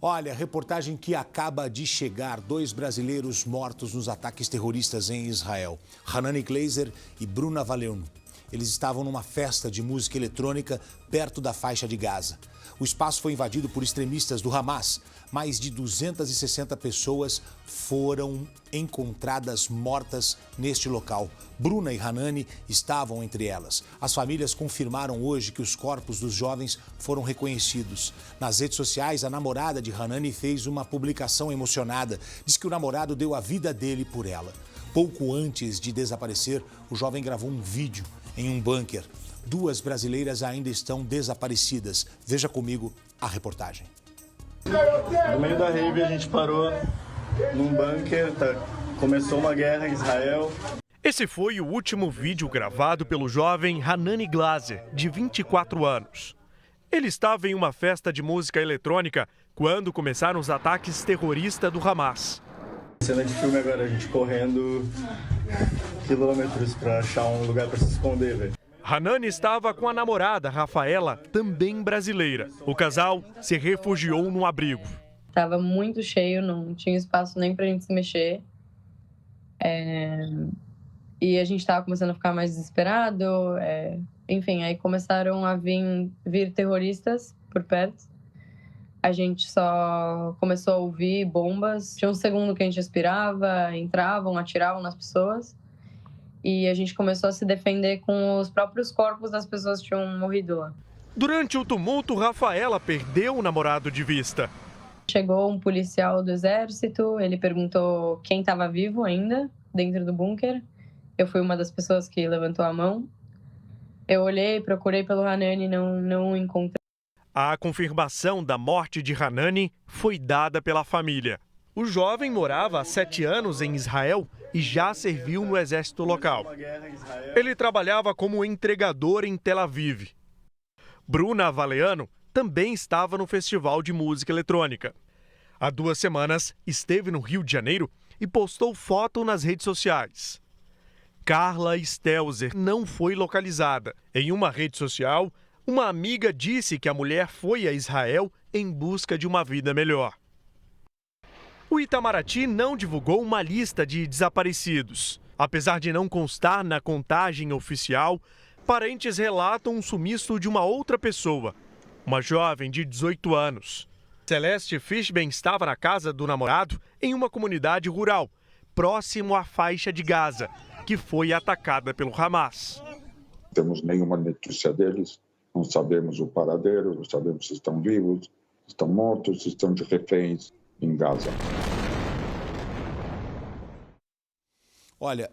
Olha, reportagem que acaba de chegar. 2 brasileiros mortos nos ataques terroristas em Israel. Hanani Glazer e Bruna Valeano. Eles estavam numa festa de música eletrônica perto da faixa de Gaza. O espaço foi invadido por extremistas do Hamas. Mais de 260 pessoas foram encontradas mortas neste local. Bruna e Hanani estavam entre elas. As famílias confirmaram hoje que os corpos dos jovens foram reconhecidos. Nas redes sociais, a namorada de Hanani fez uma publicação emocionada. Diz que o namorado deu a vida dele por ela. Pouco antes de desaparecer, o jovem gravou um vídeo em um bunker. 2 brasileiras ainda estão desaparecidas. Veja comigo a reportagem. No meio da rave a gente parou num bunker, começou uma guerra em Israel. Esse foi o último vídeo gravado pelo jovem Hanani Glazer, de 24 anos. Ele estava em uma festa de música eletrônica quando começaram os ataques terroristas do Hamas. Cena de filme agora, a gente correndo quilômetros para achar um lugar para se esconder, velho. Hanani estava com a namorada, Rafaela, também brasileira. O casal se refugiou num abrigo. Estava muito cheio, não tinha espaço nem para a gente se mexer. E a gente estava começando a ficar mais desesperado. Enfim, aí começaram a vir terroristas por perto. A gente só começou a ouvir bombas. Tinha um segundo que a gente respirava, entravam, atiravam nas pessoas. E a gente começou a se defender com os próprios corpos das pessoas que tinham morrido lá. Durante o tumulto, Rafaela perdeu o namorado de vista. Chegou um policial do exército, ele perguntou quem estava vivo ainda dentro do bunker. Eu fui uma das pessoas que levantou a mão. Eu olhei, procurei pelo Hanani e não o encontrei. A confirmação da morte de Hanani foi dada pela família. O jovem morava há 7 anos em Israel e já serviu no exército local. Ele trabalhava como entregador em Tel Aviv. Bruna Valeano também estava no festival de música eletrônica. Há 2 semanas esteve no Rio de Janeiro e postou foto nas redes sociais. Carla Stelzer não foi localizada. Em uma rede social, uma amiga disse que a mulher foi a Israel em busca de uma vida melhor. O Itamaraty não divulgou uma lista de desaparecidos. Apesar de não constar na contagem oficial, parentes relatam um sumiço de uma outra pessoa, uma jovem de 18 anos. Celeste Fishben estava na casa do namorado em uma comunidade rural, próximo à faixa de Gaza, que foi atacada pelo Hamas. Não temos nenhuma notícia deles, não sabemos o paradeiro, não sabemos se estão vivos, se estão mortos, se estão de reféns em Gaza. Olha,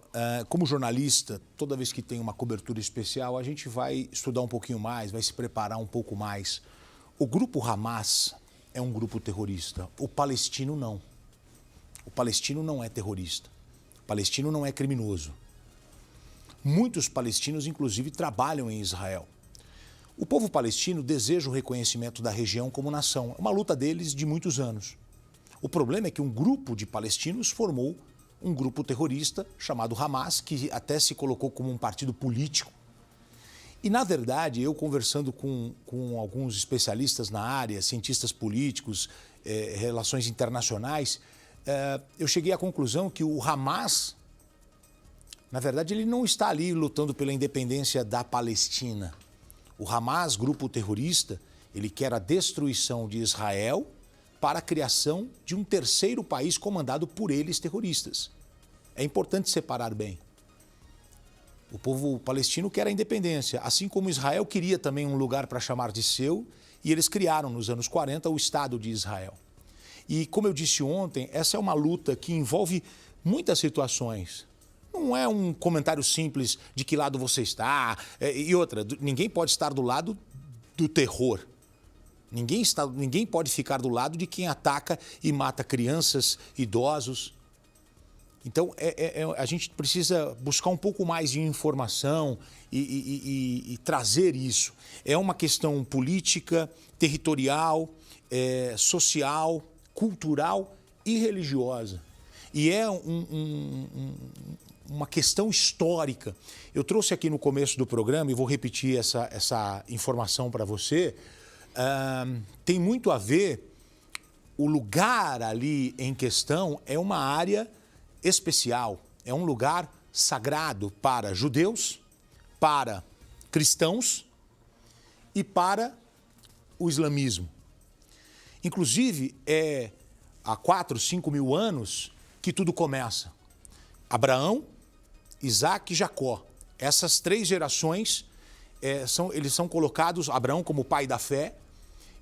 como jornalista, toda vez que tem uma cobertura especial, a gente vai estudar um pouquinho mais, vai se preparar um pouco mais. O grupo Hamas é um grupo terrorista, o palestino não. O palestino não é terrorista, o palestino não é criminoso. Muitos palestinos, inclusive, trabalham em Israel. O povo palestino deseja o reconhecimento da região como nação. É uma luta deles de muitos anos. O problema é que um grupo de palestinos formou um grupo terrorista chamado Hamas, que até se colocou como um partido político. E, na verdade, eu conversando com alguns especialistas na área, cientistas políticos, relações internacionais, eu cheguei à conclusão que o Hamas, na verdade, ele não está ali lutando pela independência da Palestina. O Hamas, grupo terrorista, ele quer a destruição de Israel para a criação de um terceiro país comandado por eles, terroristas. É importante separar bem. O povo palestino quer a independência, assim como Israel queria também um lugar para chamar de seu, e eles criaram nos anos 40 o Estado de Israel. E, como eu disse ontem, essa é uma luta que envolve muitas situações. Não é um comentário simples de que lado você está. E outra, ninguém pode estar do lado do terror. Ninguém pode ficar do lado de quem ataca e mata crianças, idosos. Então, a gente precisa buscar um pouco mais de informação e trazer isso. É uma questão política, territorial, social, cultural e religiosa. E é uma questão histórica. Eu trouxe aqui no começo do programa, e vou repetir essa informação para você, tem muito a ver o lugar ali em questão é uma área especial, é um lugar sagrado para judeus, para cristãos e para o islamismo. Inclusive, há 4, 5 mil anos que tudo começa. Abraão, Isaac e Jacó. Essas 3 gerações, eles são colocados, Abraão como pai da fé,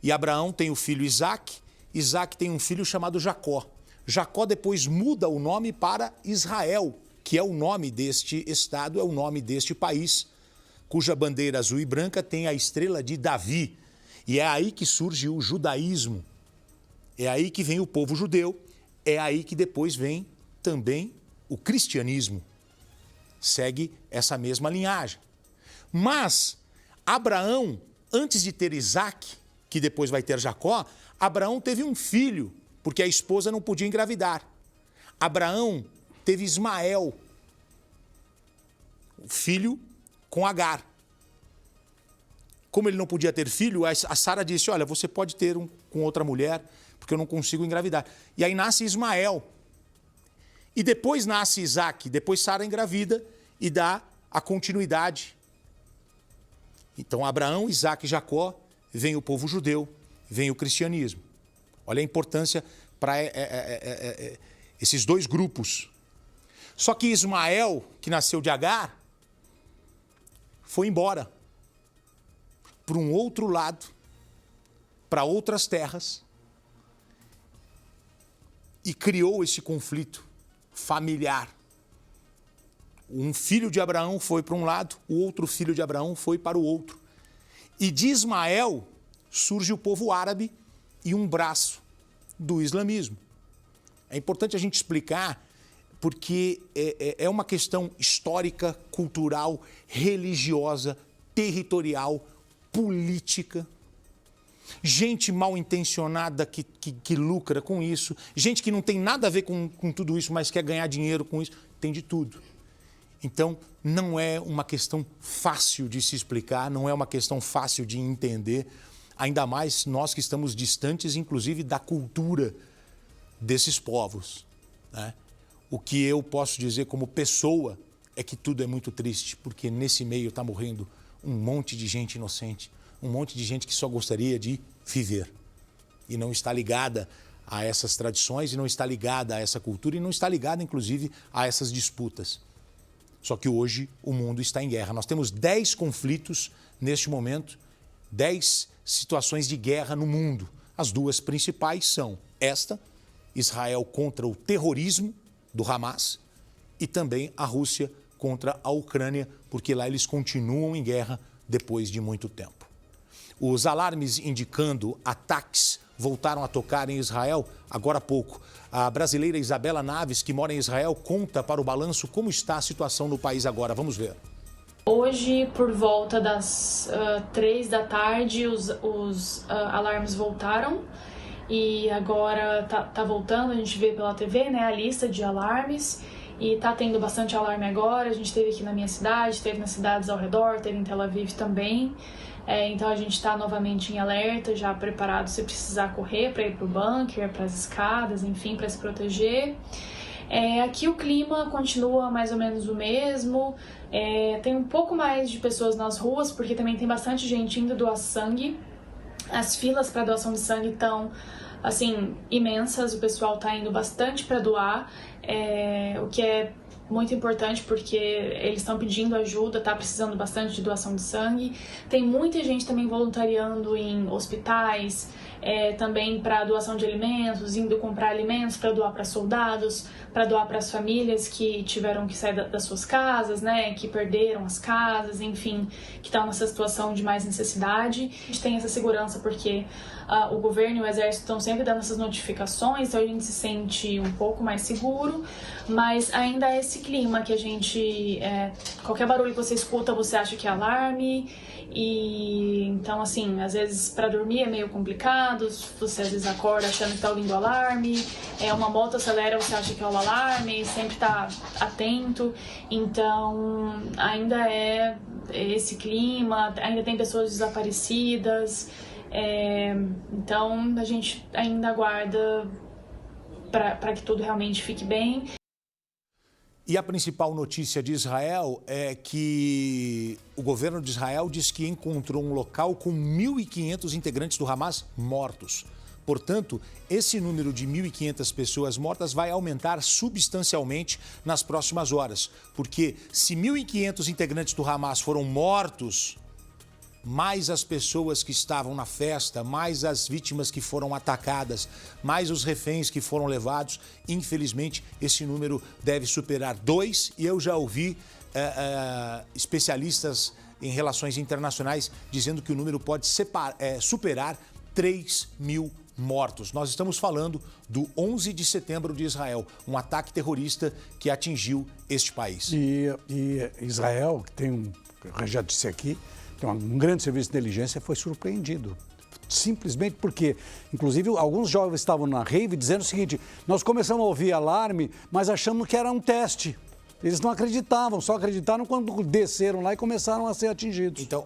e Abraão tem o filho Isaac, Isaac tem um filho chamado Jacó. Jacó depois muda o nome para Israel, que é o nome deste estado, é o nome deste país, cuja bandeira azul e branca tem a estrela de Davi. E é aí que surge o judaísmo, é aí que vem o povo judeu, é aí que depois vem também o cristianismo. Segue essa mesma linhagem. Mas Abraão, antes de ter Isaac, que depois vai ter Jacó, Abraão teve um filho, porque a esposa não podia engravidar. Abraão teve Ismael, filho com Agar. Como ele não podia ter filho, a Sara disse, olha, você pode ter com outra mulher, porque eu não consigo engravidar. E aí nasce Ismael. E depois nasce Isaac, depois Sara engravida e dá a continuidade. Então, Abraão, Isaac e Jacó, vem o povo judeu, vem o cristianismo. Olha a importância para esses 2 grupos. Só que Ismael, que nasceu de Agar, foi embora para um outro lado, para outras terras, e criou esse conflito familiar. Um filho de Abraão foi para um lado, o outro filho de Abraão foi para o outro. E de Ismael surge o povo árabe e um braço do islamismo. É importante a gente explicar porque é uma questão histórica, cultural, religiosa, territorial, política. Gente mal intencionada que lucra com isso, gente que não tem nada a ver com tudo isso, mas quer ganhar dinheiro com isso, tem de tudo. Então, não é uma questão fácil de se explicar, não é uma questão fácil de entender, ainda mais nós que estamos distantes, inclusive, da cultura desses povos, né? O que eu posso dizer como pessoa é que tudo é muito triste, porque nesse meio está morrendo um monte de gente inocente, um monte de gente que só gostaria de viver e não está ligada a essas tradições, e não está ligada a essa cultura, e não está ligada, inclusive, a essas disputas. Só que hoje o mundo está em guerra. Nós temos 10 conflitos neste momento, 10 situações de guerra no mundo. As 2 principais são esta, Israel contra o terrorismo do Hamas, e também a Rússia contra a Ucrânia, porque lá eles continuam em guerra depois de muito tempo. Os alarmes indicando ataques voltaram a tocar em Israel agora há pouco. A brasileira Isabela Naves, que mora em Israel, conta para o Balanço como está a situação no país agora. Vamos ver. Hoje, por volta das 3 da tarde, os alarmes voltaram e agora tá voltando, a gente vê pela TV, né, a lista de alarmes, e tá tendo bastante alarme agora. A gente teve aqui na minha cidade, teve nas cidades ao redor, teve em Tel Aviv também. Então a gente está novamente em alerta, já preparado se precisar correr para ir para o bunker, para as escadas, enfim, para se proteger. Aqui o clima continua mais ou menos o mesmo, tem um pouco mais de pessoas nas ruas, porque também tem bastante gente indo doar sangue. As filas para doação de sangue estão, assim, imensas, o pessoal está indo bastante para doar, o que é muito importante porque eles estão pedindo ajuda, tá precisando bastante de doação de sangue. Tem muita gente também voluntariando em hospitais, também para doação de alimentos, indo comprar alimentos para doar para soldados, para doar para as famílias que tiveram que sair das suas casas, né, que perderam as casas, enfim, que estão nessa situação de mais necessidade. A gente tem essa segurança porque o governo e o exército estão sempre dando essas notificações, então a gente se sente um pouco mais seguro, mas ainda é esse clima que a gente, qualquer barulho que você escuta, você acha que é alarme, e então, assim, às vezes para dormir é meio complicado, você às vezes acorda achando que tá ouvindo alarme, uma moto acelera, você acha que é o alarme, sempre tá atento, então ainda é esse clima, ainda tem pessoas desaparecidas. Então a gente ainda aguarda para que tudo realmente fique bem. E a principal notícia de Israel é que o governo de Israel diz que encontrou um local com 1.500 integrantes do Hamas mortos. Portanto, esse número de 1.500 pessoas mortas vai aumentar substancialmente nas próximas horas. Porque se 1.500 integrantes do Hamas foram mortos, mais as pessoas que estavam na festa, mais as vítimas que foram atacadas, mais os reféns que foram levados, infelizmente esse número deve superar 2. E eu já ouvi especialistas em relações internacionais dizendo que o número pode superar 3.000 mortos. Nós estamos falando do 11 de setembro de Israel, um ataque terrorista que atingiu este país. E Israel, que tem eu já disse aqui, tem um grande serviço de inteligência, foi surpreendido. Simplesmente porque, inclusive, alguns jovens estavam na rave dizendo o seguinte: nós começamos a ouvir alarme, mas achamos que era um teste. Eles não acreditavam, só acreditaram quando desceram lá e começaram a ser atingidos. Então,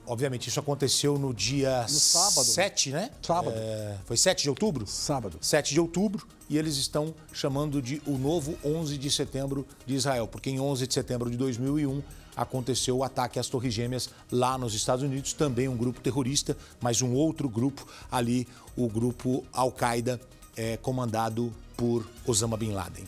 obviamente, isso aconteceu no dia sábado. 7, né? Sábado. Foi 7 de outubro? Sábado. 7 de outubro, e eles estão chamando de o novo 11 de setembro de Israel, porque em 11 de setembro de 2001 aconteceu o ataque às Torres Gêmeas lá nos Estados Unidos, também um grupo terrorista, mas um outro grupo ali, o grupo Al-Qaeda, comandado por Osama Bin Laden.